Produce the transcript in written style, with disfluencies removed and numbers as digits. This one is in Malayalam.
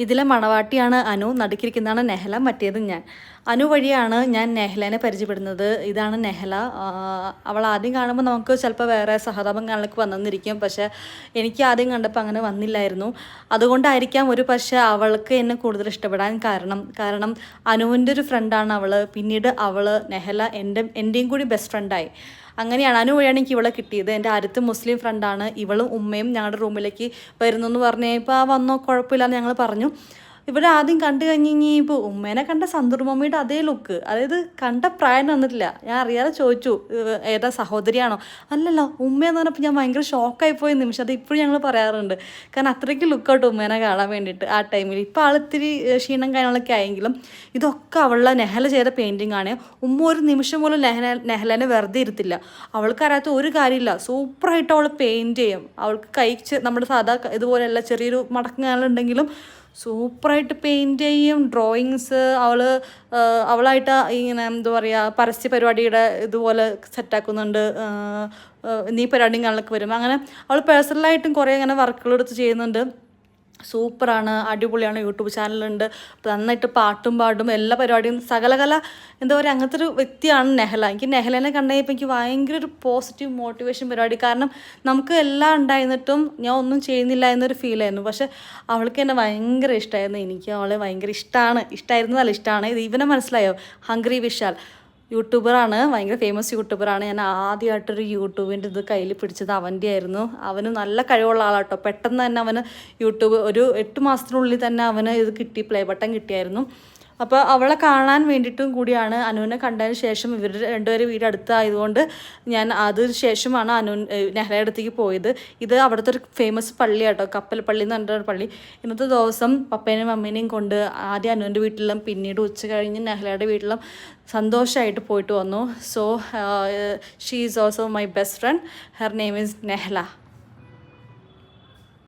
ഇതിലെ മണവാട്ടിയാണ് അനു, നടുക്കിരിക്കുന്നതാണ് നെഹല, മറ്റേത് ഞാൻ. അനു വഴിയാണ് ഞാൻ നെഹ്ലേനെ പരിചയപ്പെടുന്നത്. ഇതാണ് നെഹല. അവൾ ആദ്യം കാണുമ്പോൾ നമുക്ക് ചിലപ്പോൾ വേറെ സഹതാപങ്ങളിലേക്ക് വന്നെന്നിരിക്കും, പക്ഷേ എനിക്ക് ആദ്യം കണ്ടപ്പോൾ അങ്ങനെ വന്നില്ലായിരുന്നു. അതുകൊണ്ടായിരിക്കാം ഒരു പക്ഷേ അവൾക്ക് എന്നെ കൂടുതൽ ഇഷ്ടപ്പെടാൻ കാരണം അനുവിൻ്റെ ഒരു ഫ്രണ്ടാണ് അവൾ. പിന്നീട് അവൾ നെഹല എൻ്റെയും കൂടി ബെസ്റ്റ് ഫ്രണ്ടായി. അങ്ങനെയാണ് അനു വഴിയാണ് എനിക്ക് ഇവളെ കിട്ടിയത്. എൻ്റെ അടുത്ത മുസ്ലിം ഫ്രണ്ടാണ്. ഇവളും ഉമ്മയും ഞങ്ങളുടെ റൂമിലേക്ക് വരുന്നു എന്ന് പറഞ്ഞു കഴിഞ്ഞപ്പോൾ വന്നോ കുഴപ്പമില്ലാന്ന് ഞങ്ങൾ പറഞ്ഞു. ഇവിടെ ആദ്യം കണ്ടു കഴിഞ്ഞപ്പോൾ ഉമ്മേനെ കണ്ട സന്തൂർ മമ്മിയുടെ അതേ ലുക്ക്, അതായത് കണ്ട പ്രായം തന്നിട്ടില്ല. ഞാൻ അറിയാതെ ചോദിച്ചു ഏതാ സഹോദരിയാണോ, അല്ലല്ലോ ഉമ്മയെന്ന് പറഞ്ഞപ്പോൾ ഞാൻ ഭയങ്കര ഷോക്കായിപ്പോയ നിമിഷം. അത് ഇപ്പോഴും ഞങ്ങൾ പറയാറുണ്ട്. കാരണം അത്രയ്ക്ക് ലുക്കൗട്ട് ഉമ്മേനെ കാണാൻ വേണ്ടിയിട്ട് ആ ടൈമിൽ. ഇപ്പോൾ ആളിത്തിരി ക്ഷീണം കാര്യങ്ങളൊക്കെ ആയെങ്കിലും ഇതൊക്കെ അവളുടെ നെഹല ചെയ്ത പെയിൻറ്റിങ് ആണ്. ഉമ്മ ഒരു നിമിഷം പോലും നെഹലേനെ വെറുതെ ഇരുത്തില്ല. അവൾക്കറിയാത്ത ഒരു കാര്യമില്ല, സൂപ്പറായിട്ട് അവൾ പെയിൻറ്റ് ചെയ്യും. അവൾക്ക് കൈ നമ്മുടെ സാധാ ഇതുപോലെയല്ല, ചെറിയൊരു മടക്കുകളുണ്ടെങ്കിലും സൂപ്പറായിട്ട് പെയിൻറ്റ് ചെയ്യും. ഡ്രോയിങ്സ് അവളായിട്ട് ഇങ്ങനെ എന്താ പറയുക, പരസ്യ പരിപാടിയുടെ ഇതുപോലെ സെറ്റാക്കുന്നുണ്ട്. നീ പരിപാടികളിലൊക്കെ വരും. അങ്ങനെ അവൾ പേഴ്സണലായിട്ടും കുറേ അങ്ങനെ വർക്കുകളെടുത്ത് ചെയ്യുന്നുണ്ട്. സൂപ്പറാണ്, അടിപൊളിയാണ്. യൂട്യൂബ് ചാനലുണ്ട്, നന്നായിട്ട് പാട്ടും പാടും, എല്ലാ പരിപാടിയും സകലകല എന്താ പറയുക, അങ്ങനത്തെ ഒരു വ്യക്തിയാണ് നെഹല. എനിക്ക് നെഹലേനെ കണ്ടുകഴിഞ്ഞപ്പോൾ എനിക്ക് ഭയങ്കര ഒരു പോസിറ്റീവ് മോട്ടിവേഷൻ പരിപാടി. കാരണം നമുക്ക് എല്ലാം ഉണ്ടായിരുന്നിട്ടും ഞാൻ ഒന്നും ചെയ്യുന്നില്ല എന്നൊരു ഫീലായിരുന്നു. പക്ഷേ അവൾക്ക് എന്നെ ഭയങ്കര ഇഷ്ടമായിരുന്നു. എനിക്ക് അവളെ ഭയങ്കര ഇഷ്ടമായിരുന്നതല്ല, ഇഷ്ടമാണ്. ഇത് ഇവനെ മനസ്സിലായോ, ഹംഗ്രി വിശാൽ യൂട്യൂബറാണ്, ഭയങ്കര ഫേമസ് യൂട്യൂബറാണ്. ഞാൻ ആദ്യമായിട്ടൊരു യൂട്യൂബിൻ്റെ ഇത് കയ്യിൽ പിടിച്ചത് അവൻ്റെ ആയിരുന്നു. അവന് നല്ല കഴിവുള്ള ആളാട്ടോ. പെട്ടെന്ന് തന്നെ അവന് യൂട്യൂബ് ഒരു 8 മാസത്തിനുള്ളിൽ തന്നെ അവന് ഇത് കിട്ടി, പ്ലേ ബട്ടൺ കിട്ടിയായിരുന്നു. അപ്പോൾ അവളെ കാണാൻ വേണ്ടിയിട്ടും കൂടിയാണ്. അനുവിനെ കണ്ടതിന് ശേഷം ഇവർ രണ്ടുപേരും വീട് അടുത്തായതുകൊണ്ട് ഞാൻ അതിന് ശേഷമാണ് നെഹ്ലയുടെ അടുത്തേക്ക് പോയത്. ഇത് അവിടുത്തെ ഒരു ഫേമസ് പള്ളിയാട്ടോ, കപ്പൽ പള്ളി എന്ന് പറഞ്ഞൊരു പള്ളി. ഇന്നത്തെ ദിവസം പപ്പേനെയും അമ്മേനെയും കൊണ്ട് ആദ്യം അനുവിൻ്റെ വീട്ടിലും പിന്നീട് ഉച്ച കഴിഞ്ഞ് നെഹ്ലയുടെ വീട്ടിലും സന്തോഷമായിട്ട് പോയിട്ട് വന്നു. So she is also my best friend. Her name is Nehla.